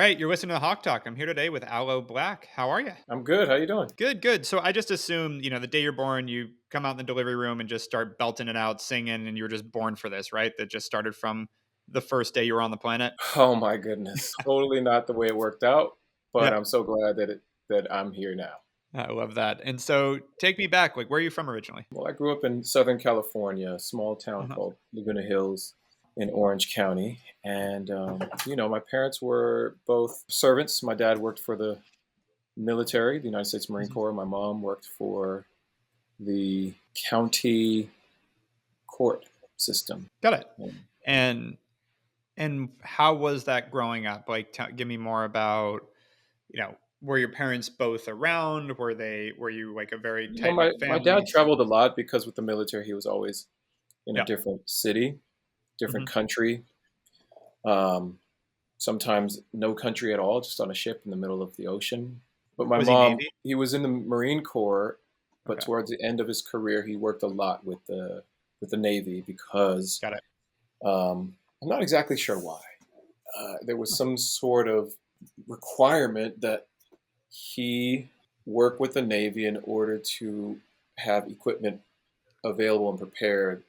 right, you're listening to Hawke Talk. I'm here today with Aloe Blacc. How are you? I'm good. How you doing? Good, good. So I just assume, the day you're born, you come out in the delivery room and just start belting it out, singing, and you were just born for this, right? That just started from the first day you were on the planet. Oh my goodness. Totally not the way it worked out, but Yeah, I'm so glad that I'm here now. I love that. And so take me back. Like, where are you from originally? Well, I grew up in Southern California, a small town Uh-huh. called Laguna Hills in Orange County. And, my parents were both servants. My dad worked for the military, the United States Marine Mhm. Corps. My mom worked for the county court system. Got it. Um, And how was that growing up? Like, give me more about, were your parents both around? Were you like a very tight my, knit my dad family? traveled a lot because with the military, he was always in a Yeah. different city, different Hmm. country. Um, Sometimes no country at all, just on a ship in the middle of the ocean. But my Was he mom, Navy? he was in the Marine Corps, but Okay. towards the end of his career, he worked a lot with the Navy because Got it. I'm not exactly sure why. There was some sort of requirement that he work with the Navy in order to have equipment available and prepared,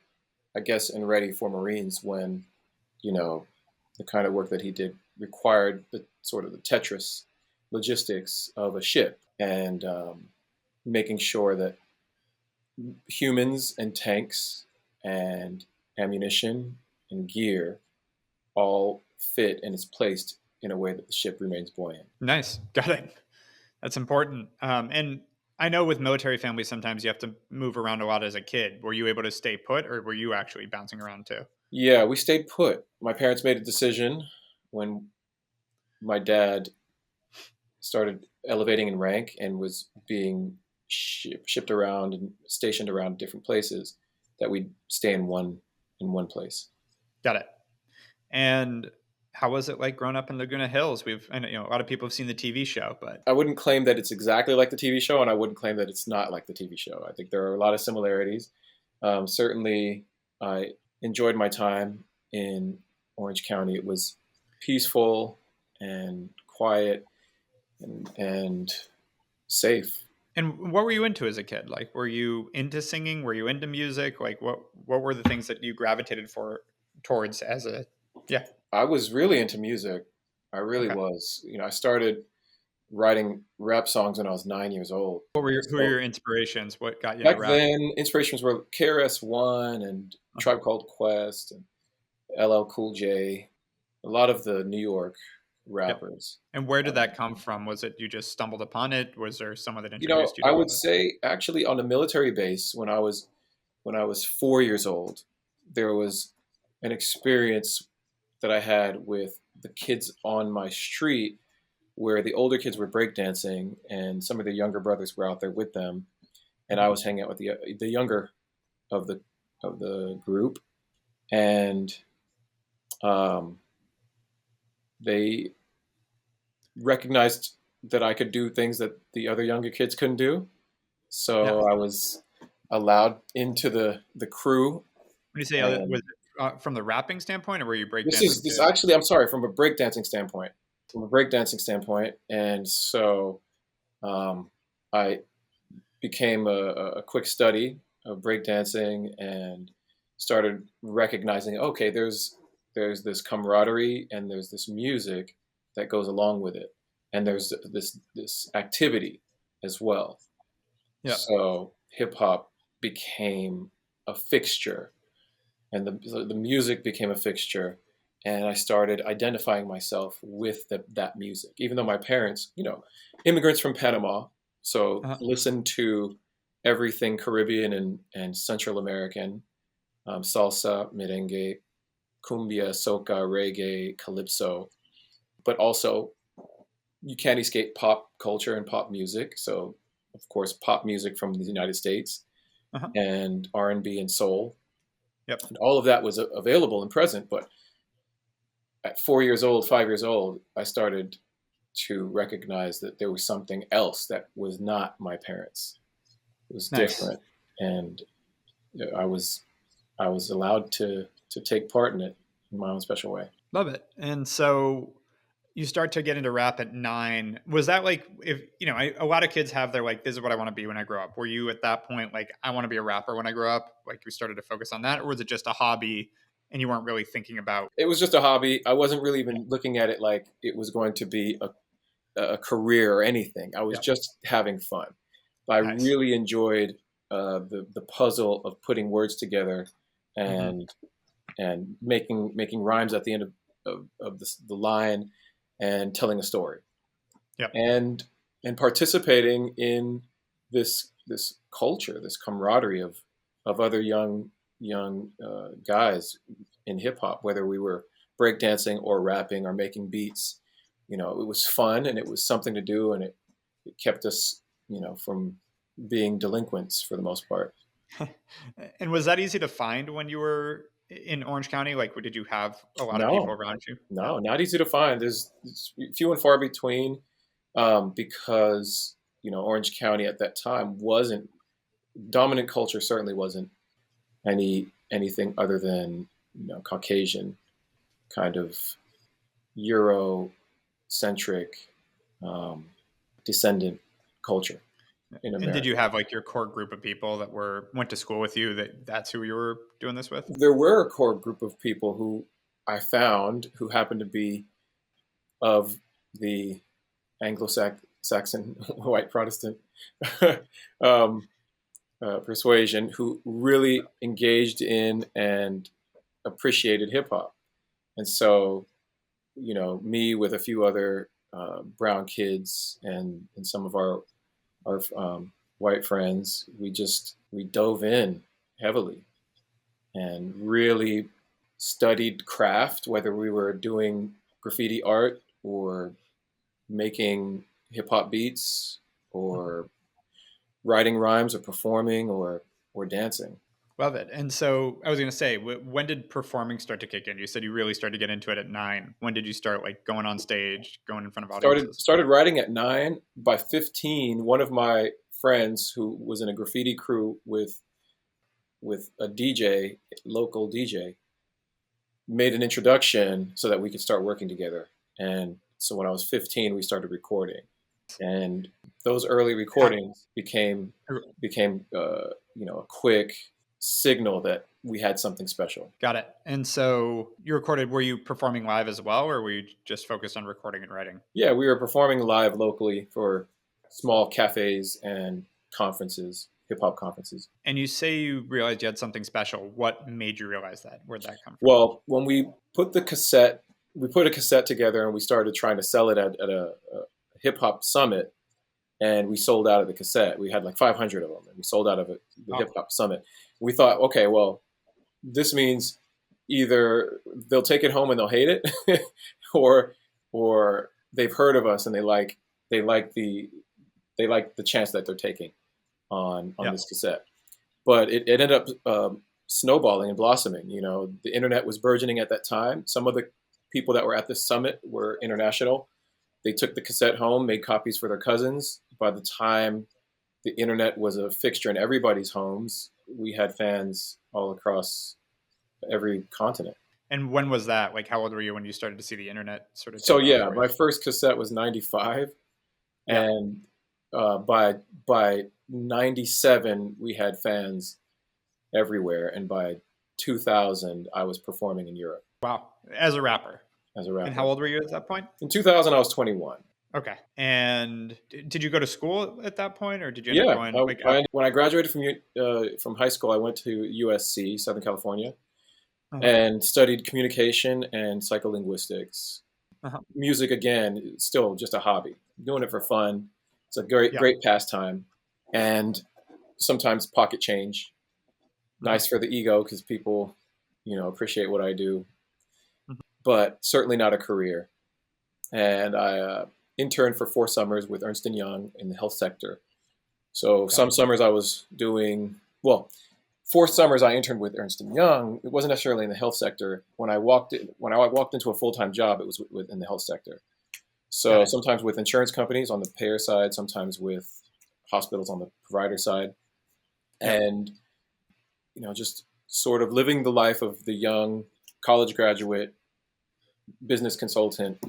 I guess, and ready for Marines when you know, the kind of work that he did required the sort of the Tetris logistics of a ship and making sure that humans and tanks and ammunition and gear all fit and is placed in a way that the ship remains buoyant. Nice. Got it. That's important. And I know with military families, sometimes you have to move around a lot as a kid. Were you able to stay put or were you actually bouncing around too? Yeah, we stayed put. My parents made a decision when my dad started elevating in rank and was being shipped around and stationed around different places that we'd stay in one place. Got it. And how was it like growing up in Laguna Hills? I know, a lot of people have seen the TV show, but I wouldn't claim that it's exactly like the TV show, and I wouldn't claim that it's not like the TV show. I think there are a lot of similarities. Certainly, I enjoyed my time in Orange County. It was peaceful and quiet and safe. and what were you into as a kid? Like, were you into singing? Were you into music? Like, what were the things that you gravitated for towards as a yeah? I was really into music. I really Okay. was. I started writing rap songs when I was 9 years old. Who are So your inspirations? What got you into back rap? then, inspirations were KRS-One and Uh-huh. Tribe Called Quest and LL Cool J. A lot of the New York Yep. rappers. And where did that Um, come from? Was it you just stumbled upon it? Was there someone that introduced you to I all would of it? say actually on a military base when I was 4 years old, there was an experience that I had with the kids on my street where the older kids were breakdancing and some of the younger brothers were out there with them, and I Mhm. was hanging out with the younger of the group, and um, they recognized that I could do things that the other younger kids couldn't do. Yeah. So I was allowed into the crew, When you say other, was and it from the rapping standpoint, or were you this is breakdancing this too? actually I'm sorry from a breakdancing standpoint, and so um, I became a quick study of breakdancing and started recognizing, okay, there's this camaraderie and there's this music that goes along with it, and there's this activity as well. Yeah. So hip hop became a fixture, and the music became a fixture, and I started identifying myself with that music, even though my parents, immigrants from Panama, so Uh-huh. listened to everything Caribbean and Central American, salsa, merengue, cumbia, soca, reggae, calypso, but also you can't escape pop culture and pop music. So, of course, pop music from the United States Uh-huh. and R&B and soul, Yep. and all of that was available and present. But at 4 years old, 5 years old, I started to recognize that there was something else that was not my parents. It was Nice. different, and I was I was allowed to take part in it in my own special way. Love it. And so, you start to get into rap at 9. Was that like, if a lot of kids have their like, this is what I want to be when I grow up. Were you at that point like, I want to be a rapper when I grow up? Like you started to focus on that, or was it just a hobby and you weren't really thinking about? It was just a hobby. I wasn't really even looking at it like it was going to be a career or anything. I was Yeah, just having fun. I nice. really enjoyed the puzzle of putting words together Hmm. and making rhymes at the end of the line and telling a story Yep. and participating in this culture, this camaraderie of other young guys in hip hop, whether we were breakdancing or rapping or making beats. It was fun and it was something to do, and it kept us, from being delinquents for the most part. And was that easy to find when you were in Orange County? Like, did you have a lot of people No, around you? No. no, not easy to find. There's it's few and far between, because Orange County at that time wasn't dominant culture. Certainly wasn't anything other than Caucasian kind of Eurocentric, um, descendant culture in And did America. you have like your core group of people that went to school with you, that's who you were doing this with? There were a core group of people who I found who happened to be of the Anglo-Saxon white Protestant um, persuasion, who really engaged in and appreciated hip hop. And so, me with a few other brown kids and some of our white friends, we dove in heavily and really studied craft, whether we were doing graffiti art or making hip hop beats Mhm. or writing rhymes or performing or dancing. Love it. And so I was going to say, when did performing start to kick in? You said you really started to get into it at 9. When did you start like going on stage, going in front of Started audiences? started writing at 9. By 15, one of my friends who was in a graffiti crew with a DJ, local DJ, made an introduction so that we could start working together. And so when I was 15, we started recording, and those early How, recordings became a quick signal that we had something special. got it. And so you recorded, were you performing live as well, or were you just focused on recording and writing? Yeah, we were performing live locally for small cafes and conferences, hip hop conferences. And you say you realized you had something special. What made you realize that? Where'd that come from? Well, when we put a cassette together and we started trying to sell it at a hip hop summit, and we sold out of the cassette. We had like 500 of them, and we sold out of it, the Oh, hip hop summit. We thought, okay, well, this means either they'll take it home and they'll hate it, or they've heard of us and they like the chance that they're taking on yeah. this cassette. But it ended up snowballing and blossoming. The internet was burgeoning at that time. Some of the people that were at this summit were international. They took the cassette home, made copies for their cousins. By the time the internet was a fixture in everybody's homes, we had fans all across every continent. And when was that? Like, how old were you when you started to see the internet sort of So take off yeah, for you? my first cassette was '95, Yeah. and by '97 we had fans everywhere, and by 2000 I was performing in Europe Wow. As a rapper. as a And how rapper. old were you at that point? In 2000 I was 21. Okay. And did you go to school at that point, or did you end up Yeah, going like when I graduated from high school, I went to USC, Southern California, uh-huh. and studied communication and psycholinguistics. Uh-huh. Music, again, still just a hobby, doing it for fun. It's a Yeah. great pastime, and sometimes pocket change. Mhm. Nice for the ego because people, appreciate what I do, Mhm. but certainly not a career. And I interned for 4 summers with Ernst and Young in the health sector. So Got some it. summers I was doing well. 4 summers I interned with Ernst and Young. It wasn't necessarily in the health sector. When I walked into a full time job, it was in the health sector. Got So it. sometimes with insurance companies on the payer side, sometimes with hospitals on the provider side, Yep. and just sort of living the life of the young college graduate, business consultant,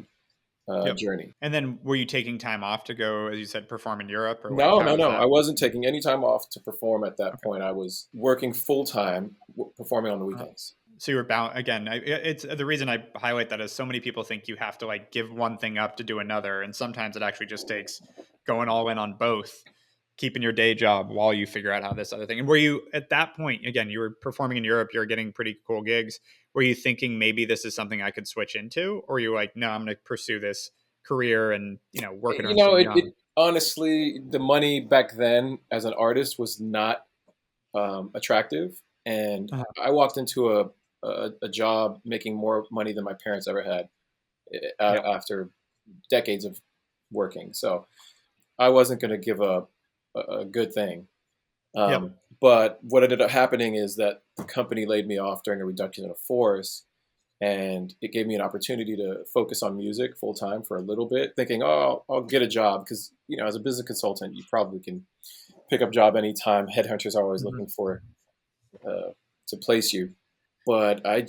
Yep. journey. And then were you taking time off to go, as you said, perform in Europe, or like No, how no, is no. I that? wasn't taking any time off to perform at that Okay. point. I was working full time, performing on the Uh, weekends. so you were bound again. It's the reason I highlight that is so many people think you have to like give one thing up to do another, and sometimes it actually just takes going all in on both, keeping your day job while you figure out how this other thing. And were you at that point again? You were performing in Europe. You're getting pretty cool gigs. Were you thinking maybe this is something I could switch into, or you like, no, I'm going to pursue this career and work it on so It young? honestly, the money back then as an artist was not attractive, and Uh-huh. I walked into a job making more money than my parents ever had Yep. after decades of working. So I wasn't going to give up a good thing. Yep. But what ended up happening is that the company laid me off during a reduction of force, and it gave me an opportunity to focus on music full time for a little bit, thinking, "Oh, I'll get a job," because as a business consultant, you probably can pick up job anytime. Headhunters are always Mhm. looking for uh, to place you. But I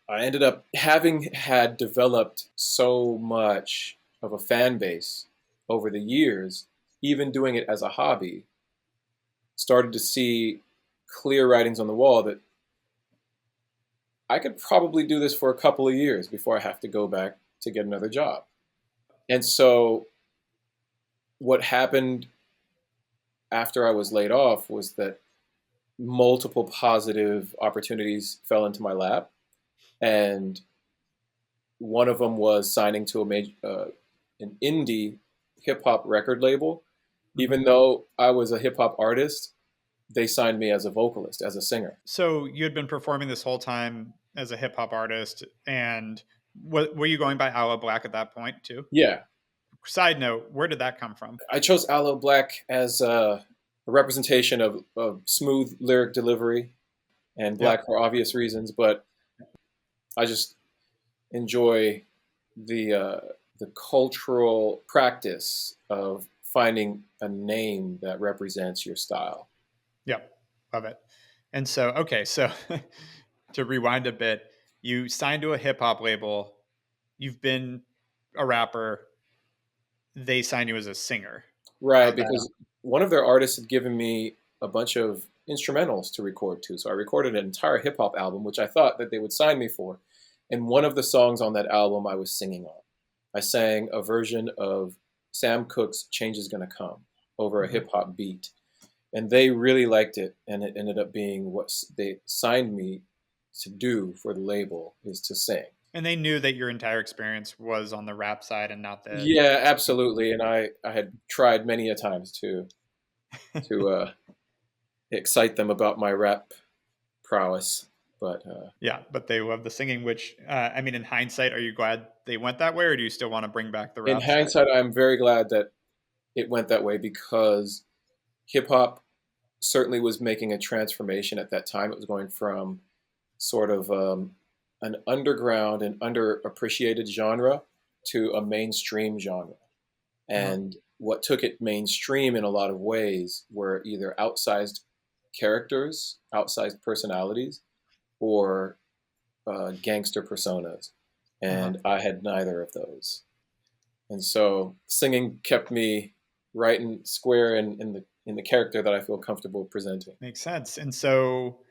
ended up having had developed so much of a fan base over the years, even doing it as a hobby, started to see clear writings on the wall that I could probably do this for a couple of years before I have to go back to get another job. And so what happened after I was laid off was that multiple positive opportunities fell into my lap. And one of them was signing to an indie hip hop record label. Mhm. Even though I was a hip hop artist, they signed me as a vocalist, as a singer. So you had been performing this whole time as a hip hop artist, and were you going by Aloe Blacc at that point too? Yeah, Side note, where did that come from? I chose Aloe Blacc as a representation of smooth lyric delivery and black Yep. for obvious reasons, but I just enjoy the cultural practice of finding a name that represents your style. Yep. Love it. And so, okay, so to rewind a bit, you signed to a hip hop label. You've been a rapper. They signed you as a singer. Right, How'd that? because one of their artists had given me a bunch of instrumentals to record to. So I recorded an entire hip hop album, which I thought that they would sign me for. And one of the songs on that album I was singing on. I sang a version of Sam Cooke's Change is Gonna Come over a Mhm. hip hop beat. And they really liked it. And it ended up being what they signed me to do for the label is to sing. And they knew that your entire experience was on the rap side and not the. Yeah, absolutely. And I had tried many a times to excite them about my rap prowess. But Yeah, but they love the singing, which, I mean, in hindsight, are you glad they went that way, or do you still want to bring back the in rap side? hindsight, I'm very glad that it went that way because hip hop certainly was making a transformation at that time. It was going from sort of an underground and underappreciated genre to a mainstream genre. Uh-huh. And what took it mainstream in a lot of ways were either outsized characters, outsized personalities, or gangster personas, Uh-huh. and I had neither of those. And so singing kept me right and square in the character that I feel comfortable presenting. Makes sense. And so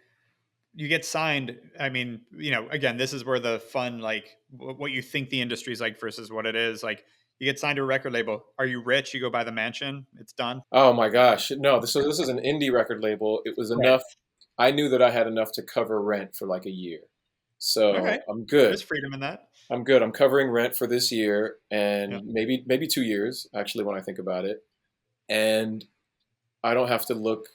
you get signed. I mean, again, this is where the fun, like what you think the industry is like versus what it is. Like, you get signed to a record label. Are you rich? You go buy the mansion. It's done. Oh my gosh, no! This is an indie record label. It was Right. enough. I knew that I had enough to cover rent for like a year, Okay. so I'm There's good. freedom in that. I'm good. I'm covering rent for this year Yeah. and maybe 2 years actually when I think about it, and I don't have to look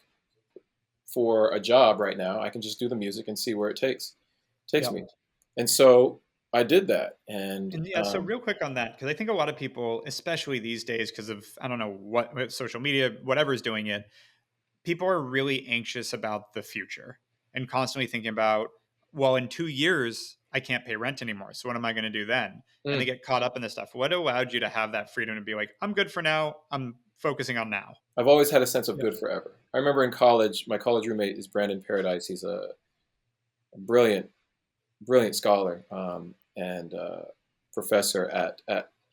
for a job right now. I can just do the music and see where it takes Yeah. me. And so I did that. And And yeah, so real quick on that, because I think a lot of people, especially these days, because of I don't know what social media, whatever is doing it, people are really anxious about the future and constantly thinking about, well, in 2 years, I can't pay rent anymore. So what am I going to do then? And they mm, get caught up in this stuff. What allowed you to have that freedom to be like, I'm good for now. I'm focusing on now. I've always had a sense of Yep. good forever. I remember in college, my college roommate is Brandon Paradise. He's a brilliant, brilliant scholar and professor at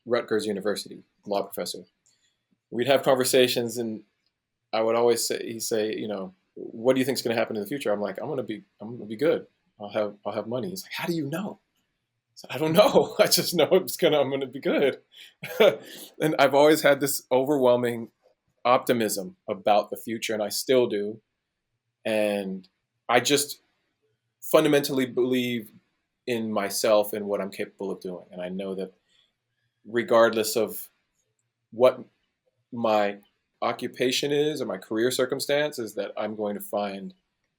Rutgers University, law professor. We'd have conversations, and I would always say, he'd say, what do you think is going to happen in the future? I'm like, I'm gonna be good. I'll have money. He's like, how do you know? I don't know. I just know I'm gonna be good. And I've always had this overwhelming optimism about the future, and I still do. And I just fundamentally believe in myself and what I'm capable of doing. And I know that regardless of what my occupation is or my career circumstances, that I'm going to find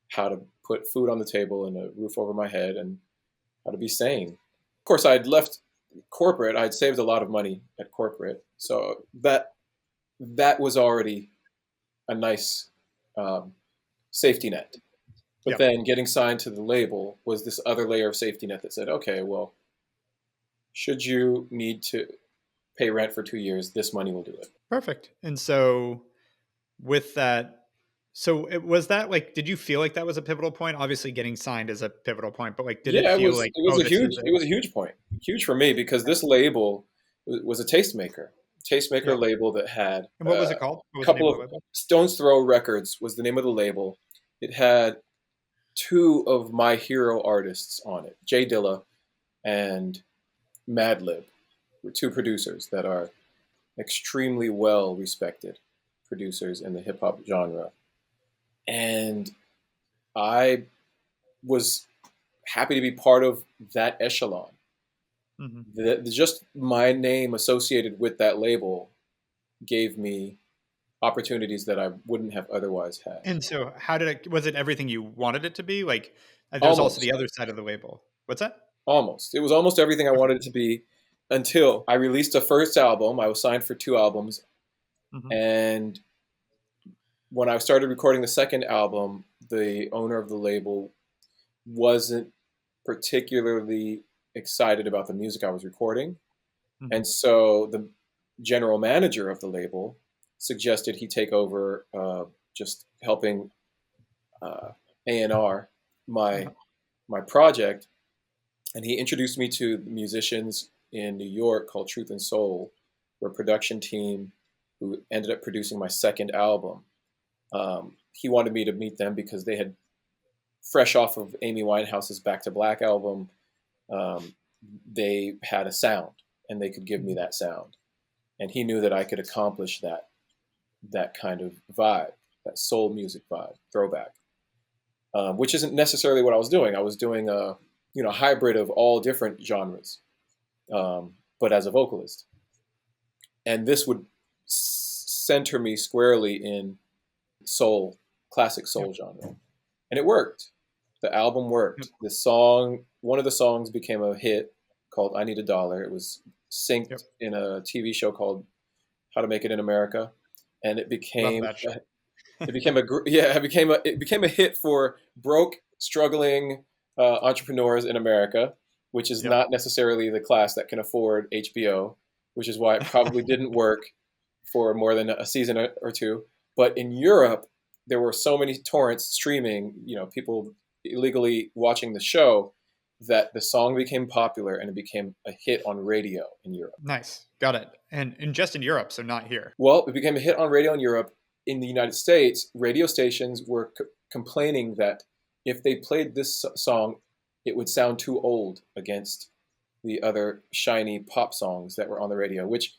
how to put food on the table and a roof over my head and how to be sane. Of course, I'd left corporate. I'd saved a lot of money at corporate, so that was already a nice safety net. But Yep. then getting signed to the label was this other layer of safety net that said, okay, well, should you need to pay rent for 2 years, this money will do it. Perfect. And so with that, so was that like, did you feel like that was a pivotal point? Obviously getting signed is a pivotal point, but like, did it Yeah, feel like, oh, this is it it? was a huge point, huge for me because this label was a tastemaker Yeah. label that had And what was it called? What a was the name couple of the of label? Stones Throw Records was the name of the label. It had two of my hero artists on it, Jay Dilla and Madlib, were two producers that are extremely well respected producers in the hip hop genre. And I was happy to be part of that echelon. Hmm. Just my name associated with that label gave me opportunities that I wouldn't have otherwise had. And so how did it, was it everything you wanted it to be? Like, there's also Almost, the other side of the label. What's that? almost. It was almost everything I Okay. wanted it to be until I released a first album. I was signed for two albums. Hmm. And when I started recording the second album, the owner of the label wasn't particularly excited about the music I was recording. Hmm. And so the general manager of the label suggested he take over just helping A&R my Uh-huh. my project, and he introduced me to musicians in New York called Truth and Soul, who are a production team who ended up producing my second album. He wanted me to meet them because they had fresh off of Amy Winehouse's Back to Black album. Um, they had a sound, and they could give me Mhm. that sound, and he knew that I could accomplish that kind of vibe, that soul music vibe, throwback, which isn't necessarily what I was doing. I was doing a hybrid of all different genres, but as a vocalist, and this would center me squarely in soul, classic Yep. soul genre, and it worked. The album Yep. worked. One of the songs became a hit called "I Need a Dollar." It was Yep. synced in a TV show called How to Make It in America, and Love that show. it became a hit for broke, struggling entrepreneurs in America, which is Yep. not necessarily the class that can afford HBO, which is why it probably didn't work for more than a season or two. But in Europe, there were so many torrents streaming, people illegally watching the show, that the song became popular and it became a hit on radio in Europe. Nice. Got it. And just in Europe, so not here. Well, it became a hit on radio in Europe. In the United States, radio stations were complaining that if they played this song, it would sound too old against the other shiny pop songs that were on the radio, which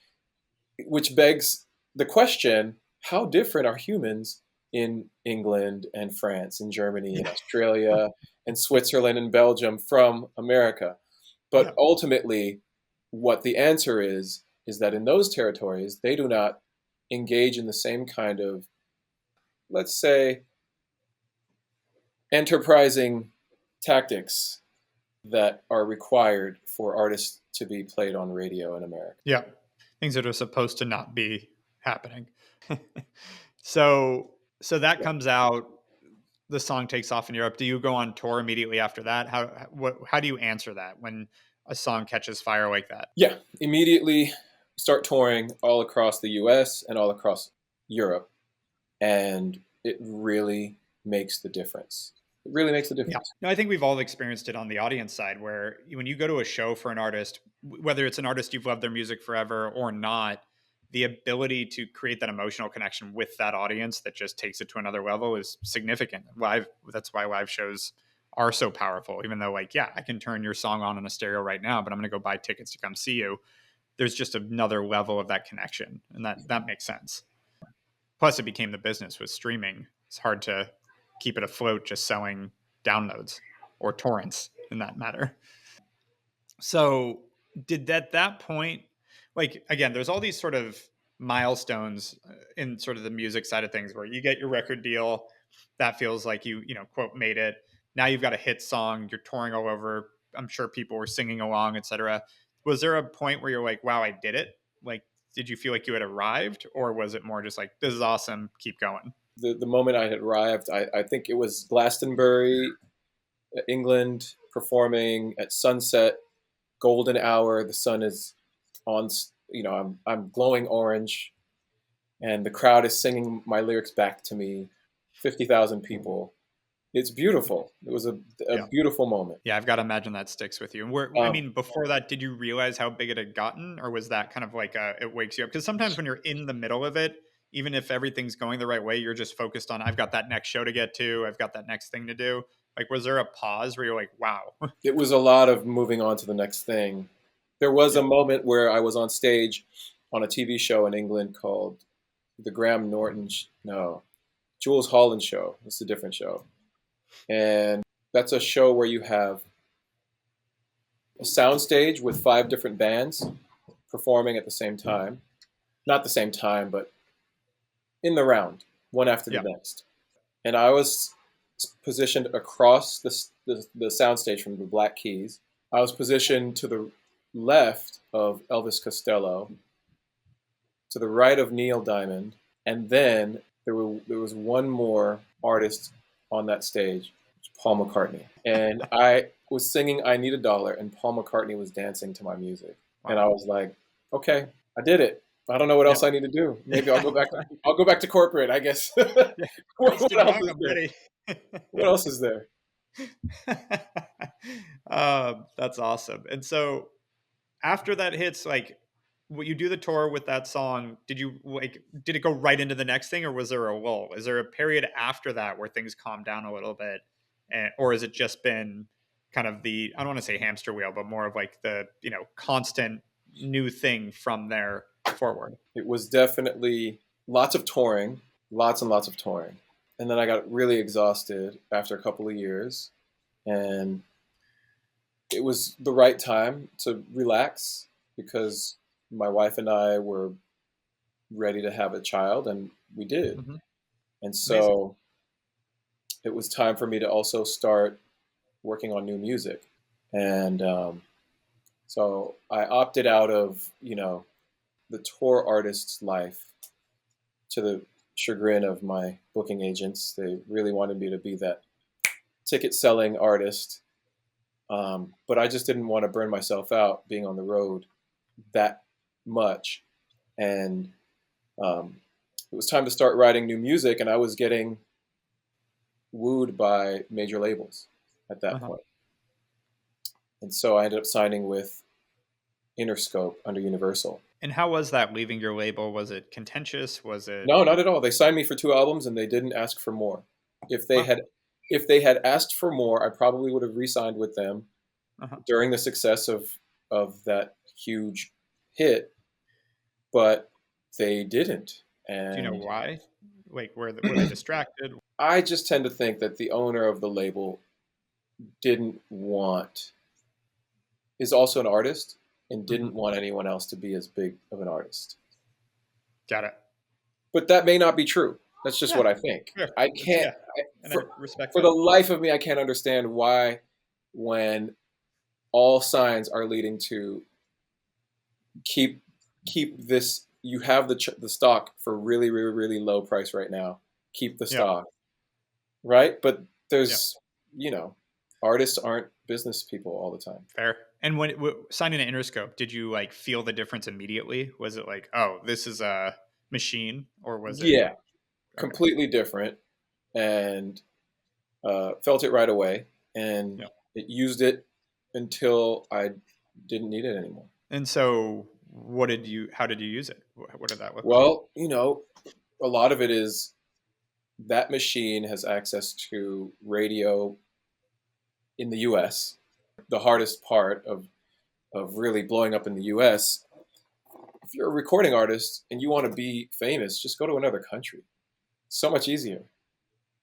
begs the question: how different are humans in England and France and Germany and Yeah. Australia and Switzerland and Belgium from America? But Yeah. ultimately, what the answer is that in those territories, they do not engage in the same kind of, let's say, enterprising tactics that are required for artists to be played on radio in America. Yeah. Things that are supposed to not be happening. So so that Yeah. comes out, the song takes off in Europe. Do you go on tour immediately after that? How do you answer that when a song catches fire like that? Yeah, immediately start touring all across the US and all across Europe, and it really makes the difference. It really makes a Yeah. difference. No, I think we've all experienced it on the audience side where when you go to a show for an artist, whether it's an artist you've loved their music forever or not, the ability to create that emotional connection with that audience that just takes it to another level is significant. Live, that's why live shows are so powerful. Even though, like, yeah, I can turn your song on a stereo right now, but I'm going to go buy tickets to come see you. There's just another level of that connection, and that makes sense. Plus, it became the business with streaming. It's hard to keep it afloat just selling downloads or torrents in that matter. So, did that point, like, again, there's all these sort of milestones in sort of the music side of things where you get your record deal, that feels like you know, quote, made it. Now you've got a hit song, you're touring all over. I'm sure people were singing along, etc. Was there a point where you're like, wow, I did it? Like, did you feel like you had arrived, or was it more just like, this is awesome, keep going? The moment I had arrived, I think it was Glastonbury, England, performing at sunset, golden hour. The sun is on, I'm glowing orange, and the crowd is singing my lyrics back to me. 50,000 people. It's beautiful. It was a Yeah. beautiful moment. Yeah, I've got to imagine that sticks with you. And I Um, mean, before that, did you realize how big it had gotten, or was that kind of like it wakes you up? Because sometimes when you're in the middle of it, even if everything's going the right way, you're just focused on, I've got that next show to get to, I've got that next thing to do. Like, was there a pause where you're like, wow? it was a lot of moving on to the next thing. There was a Yeah. moment where I was on stage on a TV show in England called the Graham Norton, no, Jules Holland show. It's a different show. And that's a show where you have a sound stage with 5 different bands performing at the same time. Not the same time, but in the round, one after the Yeah. next. And I was positioned across the soundstage from the Black Keys. I was positioned to the left of Elvis Costello, to the right of Neil Diamond, and then there was one more artist on that stage, Paul McCartney. And I was singing I Need a Dollar, and Paul McCartney was dancing to my music. And I Wow. was like, okay, I did it. I don't know what else Yep. I need to do. Maybe Yeah. I'll go back to corporate, I guess. Yeah. What Hoisted else rung, is I'm there? ready. What else is there? That's awesome. And so after that hits, like, when you do the tour with that song, did you like, did it go right into the next thing, or was there a lull? Is there a period after that where things calm down a little bit, or has it just been kind of the, I don't want to say hamster wheel, but more of like the, you know, constant new thing from there forward? It was definitely lots of touring, lots and lots of touring. And then I got really exhausted after a couple of years. And it was the right time to relax because my wife and I were ready to have a child, and we did. Hmm. And Amazing. so it was time for me to also start working on new music. And so I opted out of, the tour artist's life to the chagrin of my booking agents. They really wanted me to be that ticket selling artist. But I just didn't want to burn myself out being on the road that much. And um, it was time to start writing new music, and I was getting wooed by major labels at that Uh-huh. point. And so I ended up signing with Interscope under Universal. And how was that leaving your label? Was it contentious? Was it, No, not at all. They signed me for 2 albums, and they didn't ask for more. If they well, had, if they had asked for more, I probably would have re-signed with them uh-huh. during the success of that huge hit, but they didn't. Do you know And why? Like, were they distracted? I just tend to think that the owner of the label didn't want is also an artist and Hmm. didn't want anyone else to be as big of an artist. Got it. But that may not be true. That's just Yeah, what I think. sure. I It's, can't yeah, and I respect for the that. life of me I can't understand why when all signs are leading to keep this you have the stock for really really really low price right now. Keep the Yeah, stock, right? But yeah, there's, you know, artists aren't business people all the time. fair. And when signing an Interscope, did you like feel the difference immediately? Was it like, oh, this is a machine, or was it Yeah, okay? completely different. And felt it right away, and Yeah. it used it until I didn't need it anymore. And so, how did you use it? What did that look like? Well, a lot of it is that machine has access to radio in the US. The hardest part of really blowing up in the US, if you're a recording artist and you want to be famous, just go to another country. So much easier.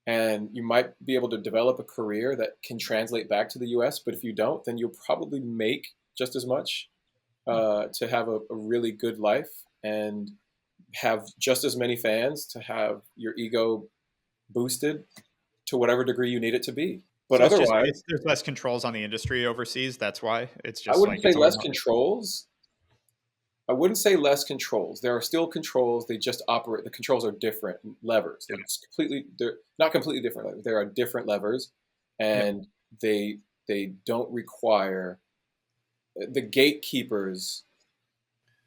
And you might be able to develop a career that can translate back to the US, but if you don't, then you'll probably make just as much to have a really good life and have just as many fans to have your ego boosted to whatever degree you need it to be. But So it's just otherwise, there's less controls on the industry overseas. That's why it's I just wouldn't like say it's all less about. controls. I wouldn't say less controls. There are still controls. They just operate. The controls are different levers. Yeah. They're not completely different levers. There are different levers, Yeah. and they don't require the gatekeepers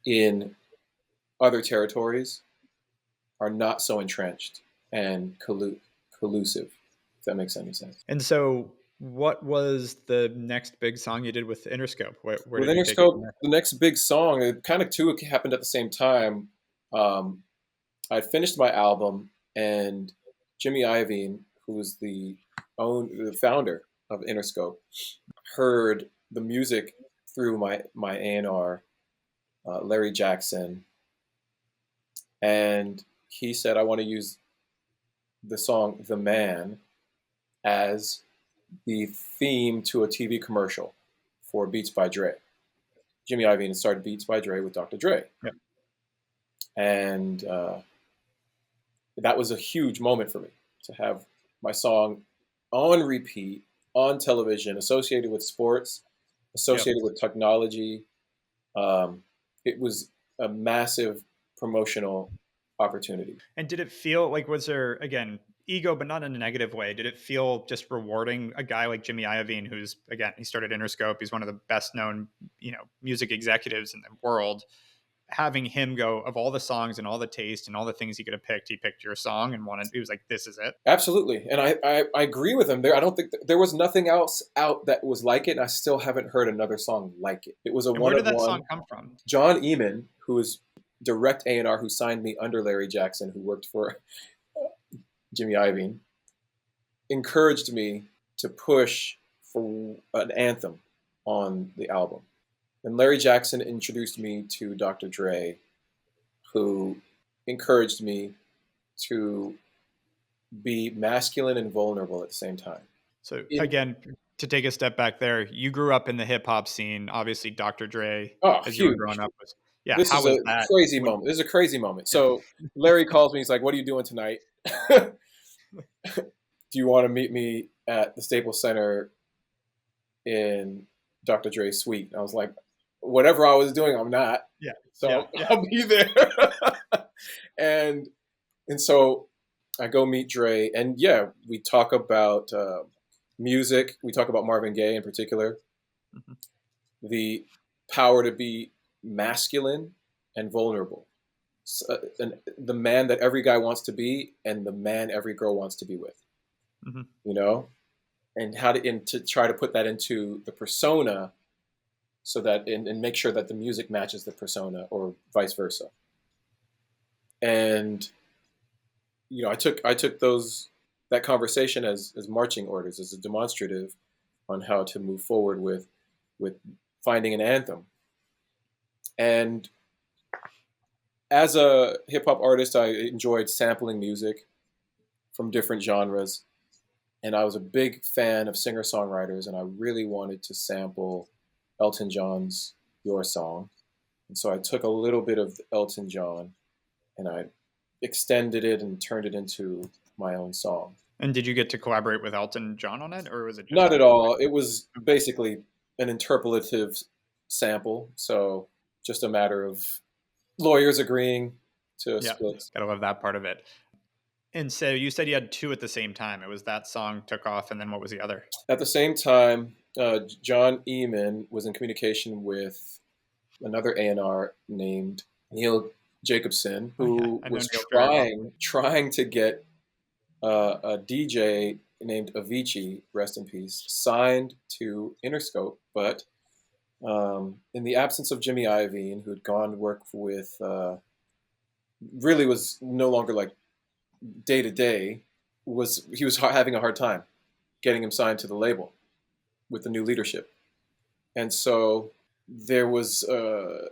in other territories are not so entrenched and collusive. If that makes any sense. And so, what was the next big song you did with Interscope? Where With did you take it from Interscope, there? the next big song, it kind of two happened at the same time. Um, I'd finished my album, and Jimmy Iovine, who was the founder of Interscope, heard the music through my A&R, Larry Jackson, and he said, "I want to use the song 'The Man' as the theme to a TV commercial for Beats by Dre." Jimmy Iovine had started Beats by Dre with Dr. Dre, Yeah. and that was a huge moment for me to have my song on repeat on television, associated with sports, Yep. associated with technology. It was a massive promotional opportunity. And did it feel like, was there, again, ego, but not in a negative way? Did it feel just rewarding, a guy like Jimmy Iovine, who's, again, he started Interscope, he's one of the best known, music executives in the world, having him go, of all the songs and all the taste and all the things he could have picked, he picked your song and wanted, he was like, this is it. Absolutely, and I agree with him there. I don't think there was nothing else out that was like it, and I still haven't heard another song like it. It was a And where one did of that one. song come from? John Eamon, who is direct A&R, who signed me under Larry Jackson, who worked for Jimmy Iovine, encouraged me to push for an anthem on the album. And Larry Jackson introduced me to Dr. Dre, who encouraged me to be masculine and vulnerable at the same time. So In, again, to take a step back there, you grew up in the hip hop scene, obviously Dr. Dre, oh, as you were growing huge. up, was, yeah. This How is a was that? crazy What, moment. This is a crazy moment. yeah. So Larry calls me. He's like, "What are you doing tonight? Do you want to meet me at the Staples Center in Dr. Dre's suite?" And I was like, "Whatever I was doing, I'm not. Yeah. Yeah. So Yeah. I'll be there." and and so I go meet Dre, and yeah, we talk about music. We talk about Marvin Gaye in particular, Mhm. the power to be masculine and vulnerable, and the man that every guy wants to be, and the man every girl wants to be with. Mhm. You know, and to try to put that into the persona, so that and make sure that the music matches the persona, or vice versa. And I took that conversation as marching orders, as a demonstrative on how to move forward with finding an anthem. And as a hip hop artist, I enjoyed sampling music from different genres, and I was a big fan of singer songwriters, and I really wanted to sample Elton John's "Your Song," and so I took a little bit of Elton John, and I extended it and turned it into my own song. And did you get to collaborate with Elton John on it, or was it just Not you? at all. It was basically an interpolative sample, so just a matter of lawyers agreeing to Yeah, split. gotta love that part of it. And so you said you had two at the same time. It was that song took off, and then what was the other? At the same time, John Eamon was in communication with another A&R named Neil Jacobson, Oh yeah, who I know was Neil very well. trying to get a DJ named Avicii, rest in peace, signed to Interscope, but in the absence of Jimmy Iovine, who had gone to work with, really was no longer like day to day, he was having a hard time getting him signed to the label with the new leadership, and so there was a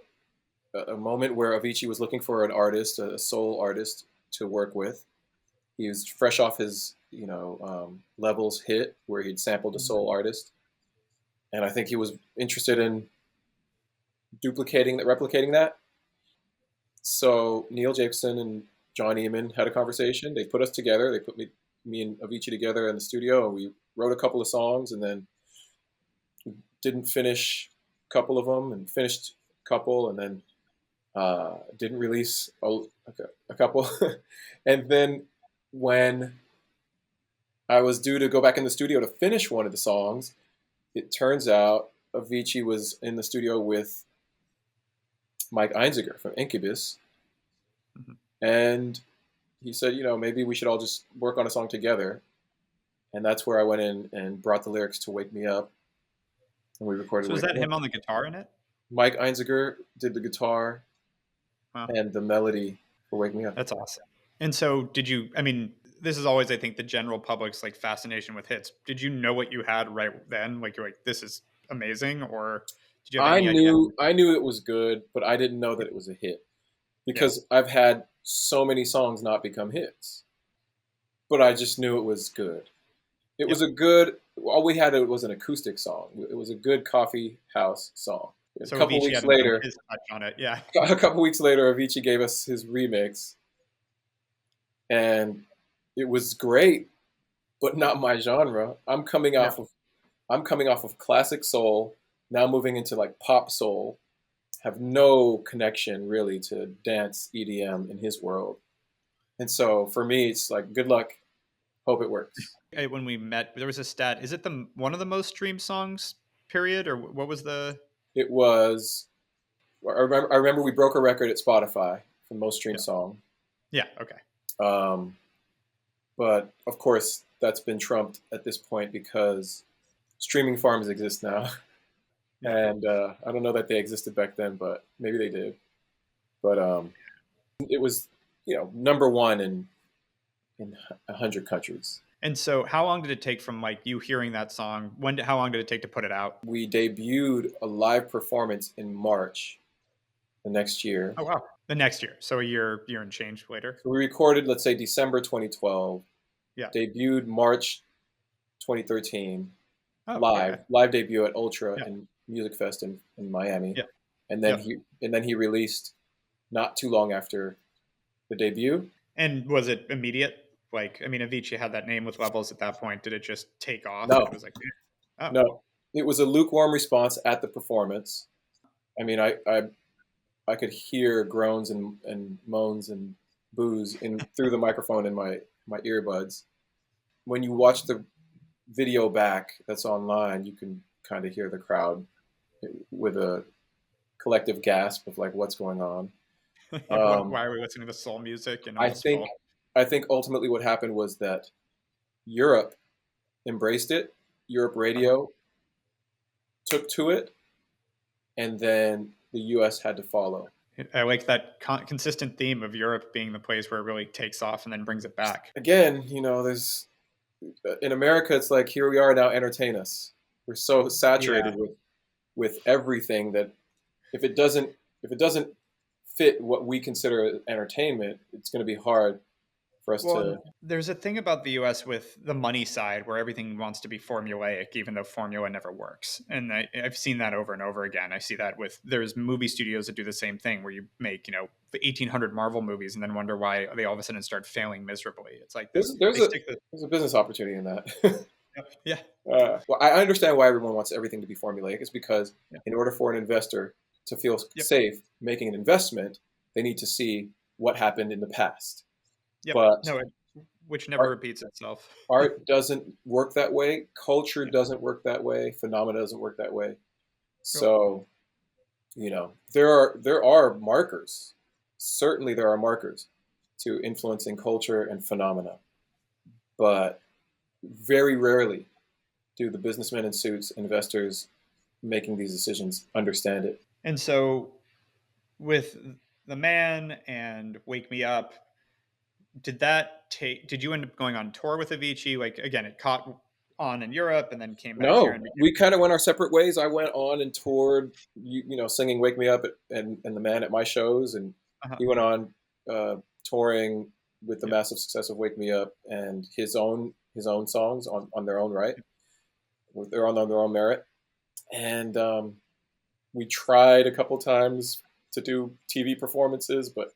moment where Avicii was looking for an artist, a soul artist to work with. He was fresh off his, Levels hit where he'd sampled a soul artist, and I think he was interested in replicating that. So Neil Jacobson and John Eamon had a conversation. They put us together. They put me and Avicii together in the studio, and we wrote a couple of songs, and then didn't finish a couple of them, and finished a couple, and then didn't release a couple. And then when I was due to go back in the studio to finish one of the songs, it turns out Avicii was in the studio with Mike Einziger from Incubus. Mhm. And he said, maybe we should all just work on a song together. And that's where I went in and brought the lyrics to Wake Me Up. And we recorded So is Wake that Me Up. him on the guitar in it? Mike Einziger did the guitar Wow, and the melody for Wake Me Up. that's awesome. And so did you, I mean, this is always, I think, the general public's like fascination with hits. Did you know what you had right then? Like you're like, this is amazing, or did you have I any idea? knew I knew it was good, but I didn't know that it was a hit Yeah. because I've had so many songs not become hits. But I just knew it was good. It was Yep. a good. All we had was an acoustic song. It was a good coffee house song. A So couple Avicii weeks hadn't done later, his touch on it. Yeah. a couple weeks later, Avicii gave us his remix, and it was great, but not my genre. Yeah. I'm coming off of classic soul, now moving into like pop soul. Have no connection really to dance EDM in his world, and so for me, it's like good luck. Hope it works. When we met, there was a stat. Is it the one of the most streamed songs? Period, or what was the? It was. I remember we broke a record at Spotify for most streamed Yeah. song. Yeah. Okay. Um, but of course, that's been trumped at this point because streaming farms exist now, Yeah. and I don't know that they existed back then, but maybe they did. But it was, number one in 100 countries. And so, how long did it take from like you hearing that song? How long did it take to put it out? We debuted a live performance in March the next year. Oh wow, the next year. So a year and change later. So we recorded, let's say, December 2012, Yeah. debuted March 2013, Oh, live okay. debut at Ultra Yeah. and Music Fest in Miami, Yeah. and then Yeah. he released not too long after the debut. And was it immediate? Like, I mean, Avicii had that name with Levels at that point. Did it just take off? And No, it was like, oh, no, it was a lukewarm response at the performance. I mean, I could hear groans and moans and boos in through the microphone in my earbuds. When you watch the video back that's online, you can kind of hear the crowd with a collective gasp of like, what's going on? why are we listening to soul music and I almost think full? I think ultimately what happened was that Europe embraced it. Europe radio took to it, and then the U.S. had to follow. I like that consistent theme of Europe being the place where it really takes off and then brings it back. Again, there's in America, it's like here we are now, entertain us. We're so Yeah. saturated with everything that if it doesn't fit what we consider entertainment, it's going to be hard for us Well, to. and there's a thing about the US with the money side where everything wants to be formulaic, even though formula never works. And I've seen that over and over again. I see that there's movie studios that do the same thing where you make, the 1800 Marvel movies and then wonder why they all of a sudden start failing miserably. It's like There's there's they a stick to, there's a business opportunity in that. yeah, Well, I understand why everyone wants everything to be formulaic. It's because yeah, in order for an investor to feel yep, safe making an investment, they need to see what happened in the past. yep. But No, which never art, repeats itself. art doesn't work that way. Culture Yeah, doesn't work that way. Phenomena doesn't work that way. cool. So, there are markers. Certainly, there are markers to influencing culture and phenomena. But very rarely do the businessmen in suits, investors making these decisions understand it. And so with The Man and Wake Me Up, did you end up going on tour with Avicii? Like again, it caught on in Europe and then came back here No, and became we kind of went our separate ways. I went on and toured, singing "Wake Me Up" and the man at my shows, and uh he went on touring with the yep, massive success of "Wake Me Up" and his own songs on their own right, they're on their own merit. And we tried a couple times to do TV performances, but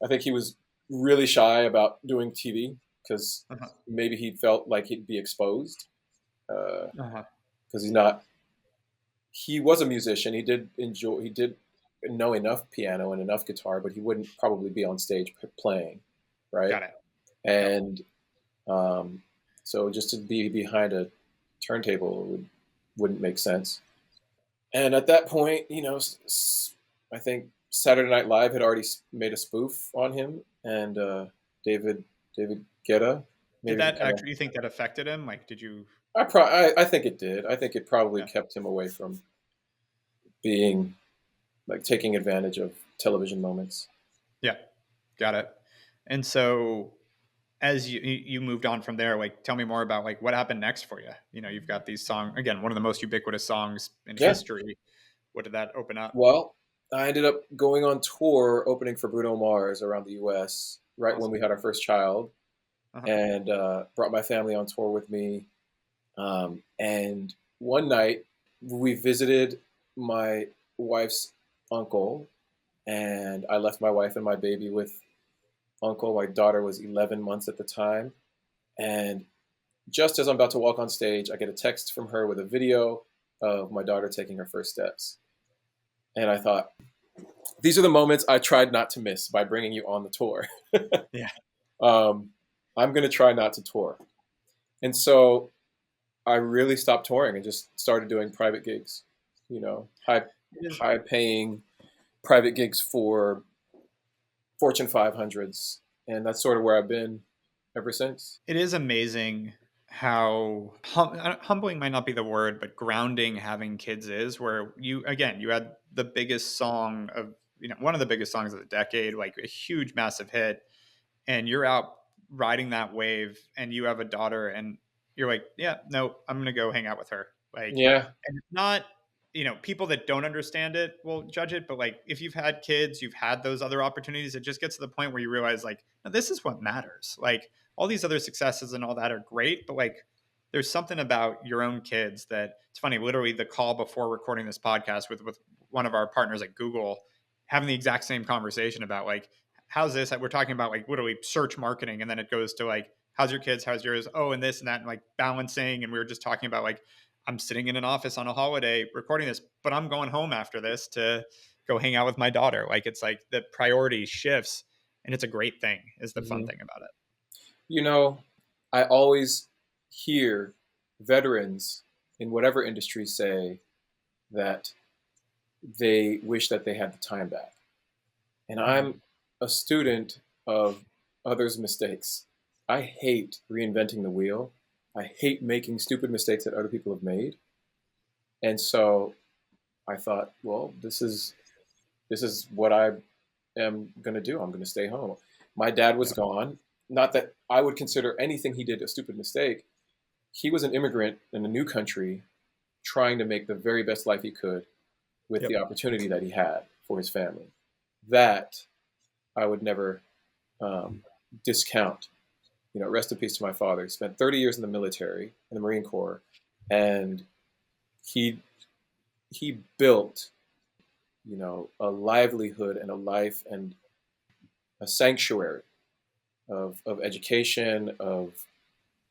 I think he was really shy about doing TV because uh-huh, maybe he felt like he'd be exposed because uh-huh. he's not. He was a musician. He did enjoy. He did know enough piano and enough guitar, but he wouldn't probably be on stage playing, right? Got it. Yep. And um, so just to be behind a turntable wouldn't make sense. And at that point, I think Saturday Night Live had already made a spoof on him, and David Guetta Did maybe that kind of. actually, you think that affected him? Like, did you? I think it did. I think it probably Yeah. kept him away from being like taking advantage of television moments. Yeah. Got it. And so as you moved on from there, like tell me more about like what happened next for you. You've got these songs again, one of the most ubiquitous songs in Yeah. history. What did that open up? Well, I ended up going on tour opening for Bruno Mars around the U.S. right when Awesome. we had our first child, Uh-huh. and brought my family on tour with me. And one night we visited my wife's uncle, and I left my wife and my baby with uncle. My daughter was 11 months at the time. And just as I'm about to walk on stage, I get a text from her with a video of my daughter taking her first steps. And I thought, these are the moments I tried not to miss by bringing you on the tour. Yeah. I'm going to try not to tour. And so I really stopped touring and just started doing private gigs, high It is high paying private gigs for Fortune 500s, and that's sort of where I've been ever since. it is amazing how humbling might not be the word, but grounding having kids is, where you had the biggest song of, one of the biggest songs of the decade, like a huge massive hit, and you're out riding that wave and you have a daughter and you're like, yeah, no, I'm going to go hang out with her. Like, Yeah. and it's not, people that don't understand it will judge it. But like, if you've had kids, you've had those other opportunities, it just gets to the point where you realize like, no, this is what matters. Like all these other successes and all that are great, but like, there's something about your own kids that it's funny. Literally, the call before recording this podcast with one of our partners at Google, having the exact same conversation about like, how's this? We're talking about like literally search marketing, and then it goes to like, how's your kids? How's yours? Oh, and this and that, and like balancing. And we were just talking about like, I'm sitting in an office on a holiday recording this, but I'm going home after this to go hang out with my daughter. Like it's like the priority shifts, and it's a great thing. Is the fun hmm thing about it. You know, I always hear veterans in whatever industry say that they wish that they had the time back. And Mm-hmm. I'm a student of others' mistakes. I hate reinventing the wheel. I hate making stupid mistakes that other people have made. And so I thought, well, this is what I am going to do. I'm going to stay home. My dad was Yep. gone. Not that I would consider anything he did a stupid mistake. He was an immigrant in a new country trying to make the very best life he could with Yep. the opportunity that he had for his family. That I would never um, discount. Rest in peace to my father. He spent 30 years in the military, in the Marine Corps, and he he built, a livelihood and a life and a sanctuary of education, of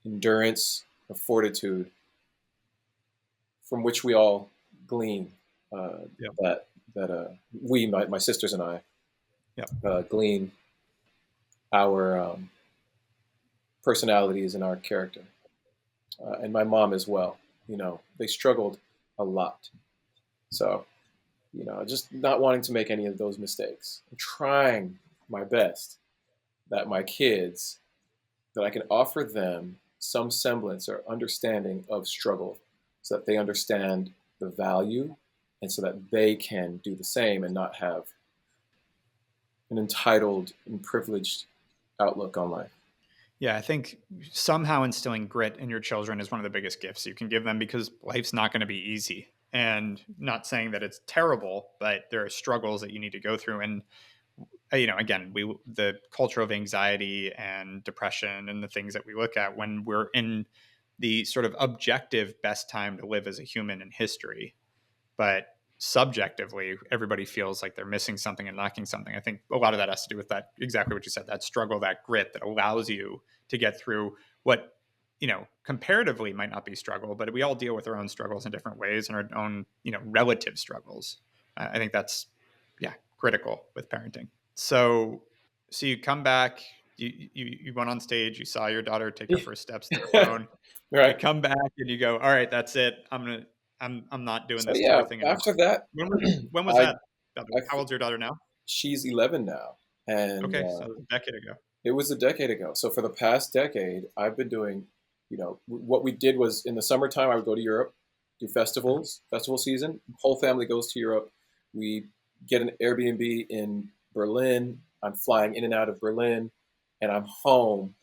endurance, of fortitude, from which we all glean. Uh, Yep. my sisters and I, Yep. glean our personalities and our character, and my mom as well. They struggled a lot, so just not wanting to make any of those mistakes. I'm trying my best that my kids, that I can offer them some semblance or understanding of struggle so that they understand the value and so that they can do the same and not have an entitled and privileged outlook on life. Yeah, I think somehow instilling grit in your children is one of the biggest gifts you can give them because life's not going to be easy. And not saying that it's terrible, but there are struggles that you need to go through. And again, the culture of anxiety and depression and the things that we look at when we're in the sort of objective best time to live as a human in history, but subjectively everybody feels like they're missing something and lacking something. I think a lot of that has to do with that, exactly what you said, that struggle, that grit that allows you to get through what comparatively might not be struggle, but we all deal with our own struggles in different ways and our own relative struggles. I think that's critical with parenting. So you come back, you went on stage, you saw your daughter take her first steps to the throne. You Right. come back and you go, all right, that's it. I'm not doing So this yeah, tour thing anymore. after that, When was I, that? How old's your daughter now? she's 11 now, and Okay, so a decade ago. it was a decade ago. So for the past decade, I've been doing, what we did was in the summertime, I would go to Europe, do Uh-huh. festival season. Whole family goes to Europe. We get an Airbnb in Berlin. I'm flying in and out of Berlin, and I'm home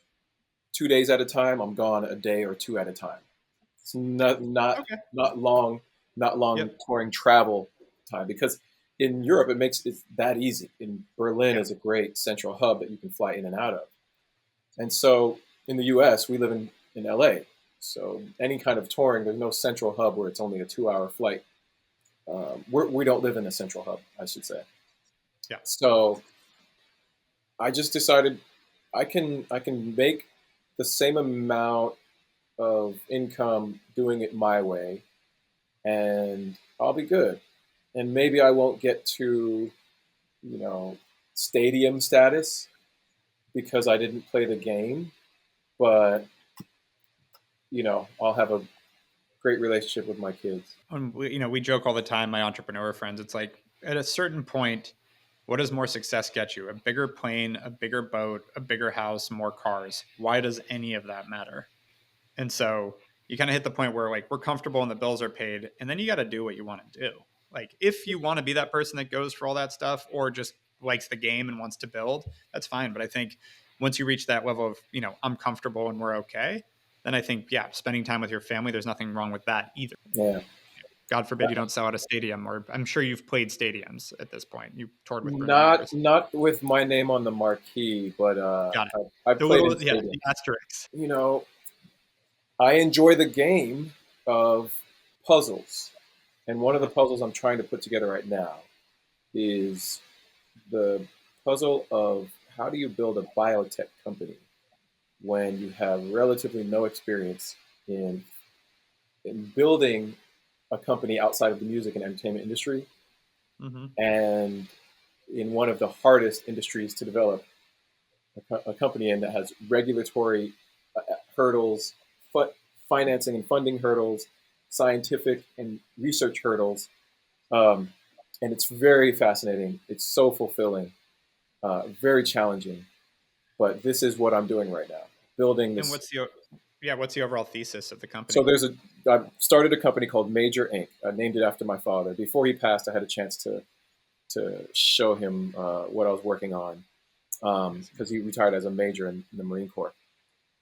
2 days at a time. I'm gone a day or two at a time. It's Okay. not long, not long Yep. touring travel time because in Europe it makes it that easy. In Berlin Yeah. is a great central hub that you can fly in and out of. And so in the U.S. we live in L.A. So any kind of touring, there's no central hub where it's only a 2-hour flight. We don't live in a central hub, I should say. Yeah. So I just decided I can make the same amount of income doing it my way, and I'll be good. And maybe I won't get to, you know, stadium status because I didn't play the game, but I'll have a great relationship with my kids. We joke all the time, my entrepreneur friends. It's like at a certain point, what does more success get you? A bigger plane, a bigger boat, a bigger house, more cars. Why does any of that matter? And so you kind of hit the point where like we're comfortable and the bills are paid, and then you got to do what you want to do. Like if you want to be that person that goes for all that stuff or just likes the game and wants to build, that's fine. But I think once you reach that level of, I'm comfortable and we're okay, then I think, yeah, spending time with your family, there's nothing wrong with that either. Yeah. God forbid you don't sell out a stadium, or I'm sure you've played stadiums at this point. You toured with Bruno Not Mars. not with my name on the marquee, but Got it. I've The played little, in yeah, stadiums. the asterisks. You know, I enjoy the game of puzzles, and one of the Uh-huh. puzzles I'm trying to put together right now is the puzzle of how do you build a biotech company when you have relatively no experience in building a company outside of the music and entertainment industry, Mm-hmm. and in one of the hardest industries to develop a company in that has regulatory hurdles, financing and funding hurdles, scientific and research hurdles. Um, and it's very fascinating. It's so fulfilling, very challenging. But this is what I'm doing right now, building And this. what's the overall thesis of the So company? I started a company called Meijer Inc. I named it after my father. Before he passed, I had a chance to show him what I was working on because he retired as a major in the Marine Corps.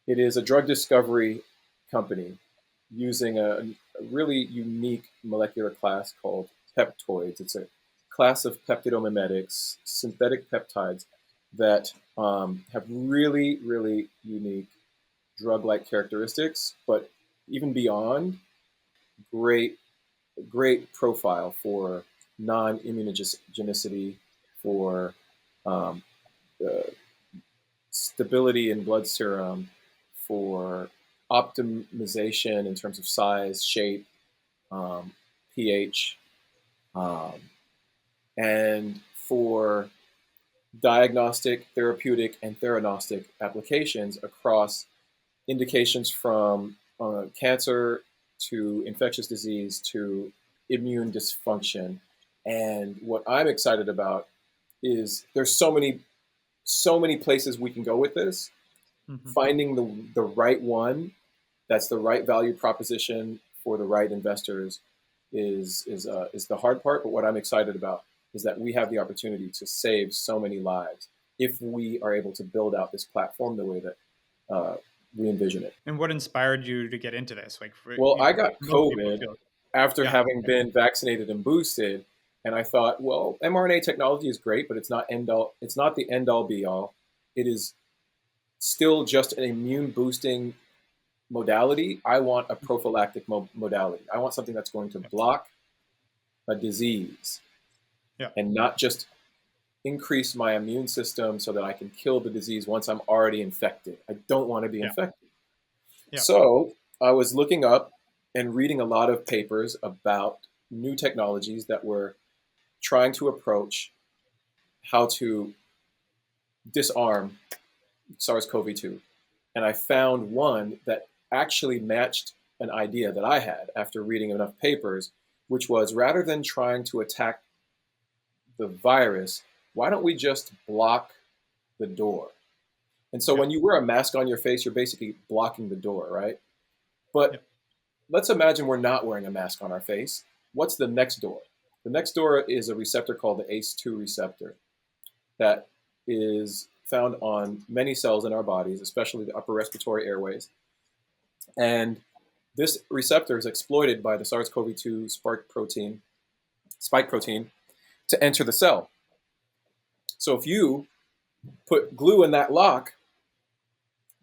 It is a drug discovery company using a really unique molecular class called peptoids. It's a class of peptidomimetics, synthetic peptides that have really, really unique drug-like characteristics, but even beyond, great, great profile for non-immunogenicity, for um, uh, stability in blood serum, for optimization in terms of size, shape, um, pH, um, and for diagnostic, therapeutic, and theranostic applications across indications from cancer to infectious disease to immune dysfunction. And what I'm excited about is there's so many places we can go with this. Mm-hmm. Finding the right one that's the right value proposition for the right investors is the hard part. But what I'm excited about is that we have the opportunity to save so many lives if we are able to build out this platform the way that we envision it. And what inspired you to get into this? Like, Well, I got most people COVID feel, after yeah, having been vaccinated and boosted, and I thought, well, mRNA technology is great, but it's not end all. It's not the end all be all. It is still just an immune boosting modality. I want a prophylactic modality. I want something that's going to block a disease yeah, and not just increase my immune system so that I can kill the disease once I'm already infected. I don't want to be yeah, infected. yeah, So I was looking up and reading a lot of papers about new technologies that were trying to approach how to disarm SARS-CoV-2. And I found one that actually matched an idea that I had after reading enough papers, which was rather than trying to attack the virus, why don't we just block the door? And so yeah, when you wear a mask on your face, you're basically blocking the door, right? yeah, But let's imagine we're not wearing a mask on our face. What's the next door? The next door is a receptor called the ACE2 receptor that is found on many cells in our bodies, especially the upper respiratory airways. And this receptor is exploited by the SARS-CoV-2 spike protein to enter the cell. So if you put glue in that lock,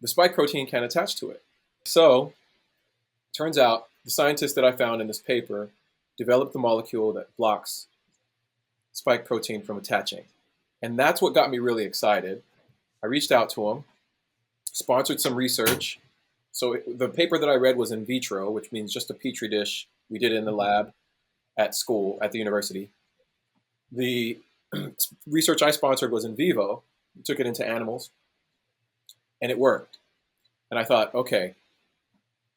the spike protein can attach to it. So turns out the scientist that I found in this paper developed the molecule that blocks spike protein from attaching. And that's what got me really excited. I reached out to him, sponsored some research. So the paper that I read was in vitro, which means just a petri dish. We did it in the lab at school, at the university. The research I sponsored was in vivo. We took it into animals, and it worked. And I thought, okay,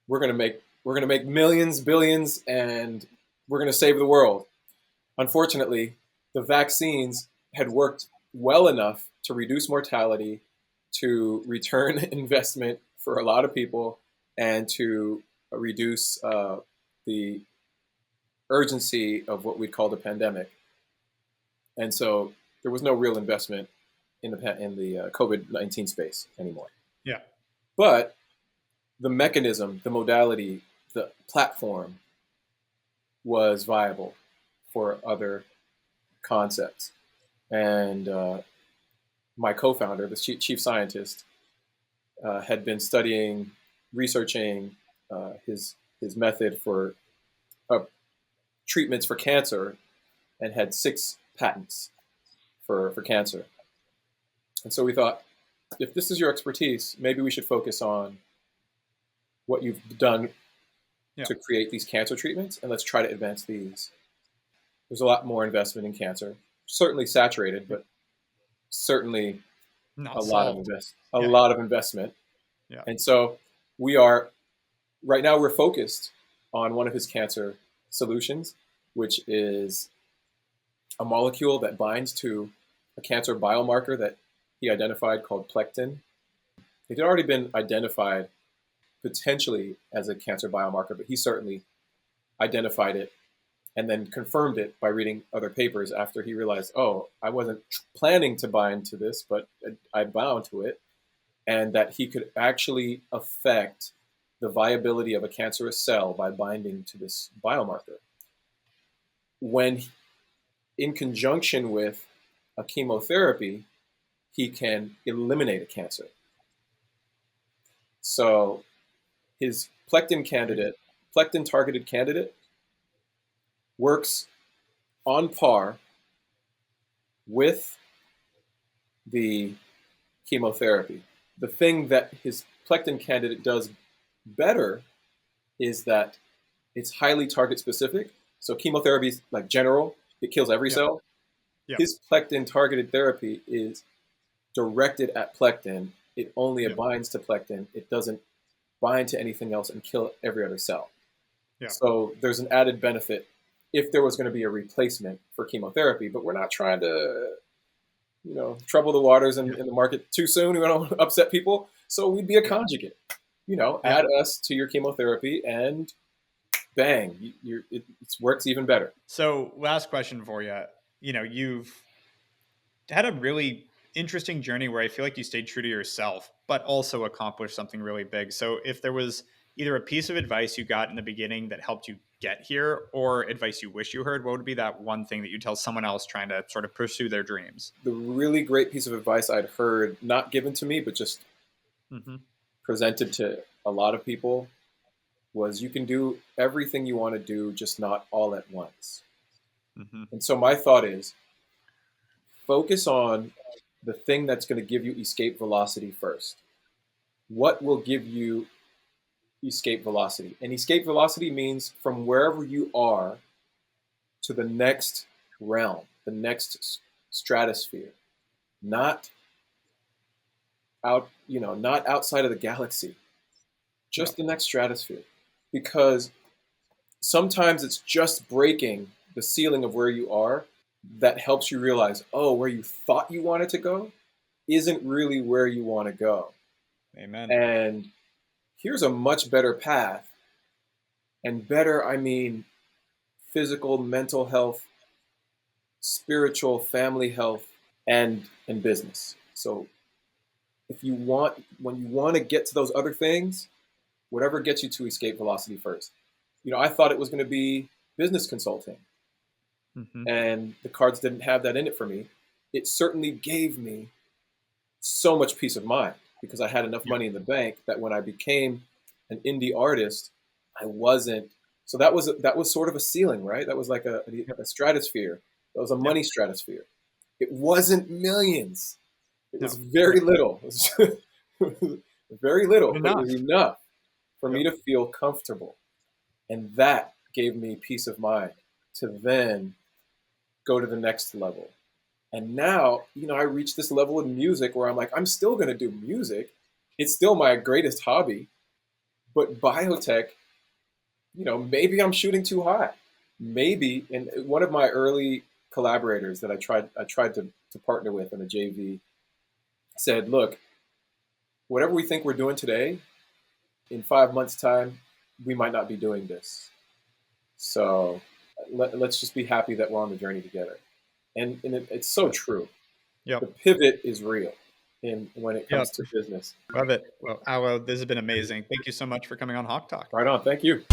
we're gonna make millions, billions, and we're gonna save the world. Unfortunately, the vaccines had worked well enough to reduce mortality, to return investment for a lot of people, and to reduce the urgency of what we'd call the pandemic. And so there was no real investment in the COVID-19 space anymore. yeah, But the mechanism, the modality, the platform was viable for other concepts. And my co-founder, the chief scientist, had been studying, researching his method for treatments for cancer, and had 6 patents for cancer. And so we thought, if this is your expertise, maybe we should focus on what you've done yeah. to create these cancer treatments, and let's try to advance these. There's a lot more investment in cancer, certainly saturated, but certainly Not a lot of solved. a Yeah, lot of investment. yeah, And so we are right now we're focused on one of his cancer solutions, which is a molecule that binds to a cancer biomarker that he identified called plectin. It had already been identified potentially as a cancer biomarker, but he certainly identified it and then confirmed it by reading other papers after he realized, oh, I wasn't planning to bind to this, but I bound to it, and that he could actually affect the viability of a cancerous cell by binding to this biomarker. When in conjunction with a chemotherapy, he can eliminate a cancer. So his plectin targeted candidate works on par with the chemotherapy. The thing that his plectin candidate does better is that it's highly target specific. So chemotherapy is like general, it kills every yeah, cell. yeah, His plectin targeted therapy is directed at plectin. It only yeah, binds to plectin. It doesn't bind to anything else and kill every other cell. yeah, So there's an added benefit if there was going to be a replacement for chemotherapy, but we're not trying to, trouble the waters in the market too soon. We don't upset people. So we'd be a yeah, conjugate. Yeah. add us to your chemotherapy, and bang, it works even better. So, last question for you. You've had a really interesting journey where I feel like you stayed true to yourself, but also accomplished something really big. So, if there was either a piece of advice you got in the beginning that helped you get here, or advice you wish you heard, what would be that one thing that you tell someone else trying to sort of pursue their dreams? The really great piece of advice I'd heard, not given to me, but just Hmm. presented to a lot of people, was you can do everything you want to do, just not all at once. Hmm. And so my thought is focus on the thing that's going to give you escape velocity first. What will give you escape velocity? And escape velocity means from wherever you are to the next realm, the next stratosphere, not not outside of the galaxy, Yeah. just the next stratosphere. Because sometimes it's just breaking the ceiling of where you are that helps you realize, oh, where you thought you wanted to go isn't really where you want to go. Amen. And here's a much better path. And better, I mean physical, mental health, spiritual, family health, and business. So when you want to get to those other things, whatever gets you to escape velocity first. I thought it was going to be business consulting, Hmm. and the cards didn't have that in it for me. It certainly gave me so much peace of mind because I had enough Yeah. money in the bank that when I became an indie artist, I wasn't. So that was sort of a ceiling, right? That was like Yep. a stratosphere. That was a Yep. money stratosphere. It wasn't millions. It was No. very Yep. little. It was very little, but it Enough. was enough for me Yep. to feel comfortable. And that gave me peace of mind to then go to the next level. And now, I reached this level in music where I'm like, I'm still going to do music. It's still my greatest hobby. But biotech, maybe I'm shooting too high. Maybe, and one of my early collaborators that I tried to partner with in a JV said, look, whatever we think we're doing today, in 5 months' time, we might not be doing this. So let's just be happy that we're on the journey together. And it's so Yep. true. The Yep. pivot is real when it Yep. comes to business. Love it. Well, Aloe, this has been amazing. Thank you so much for coming on Hawke Talk. Right on. Thank you.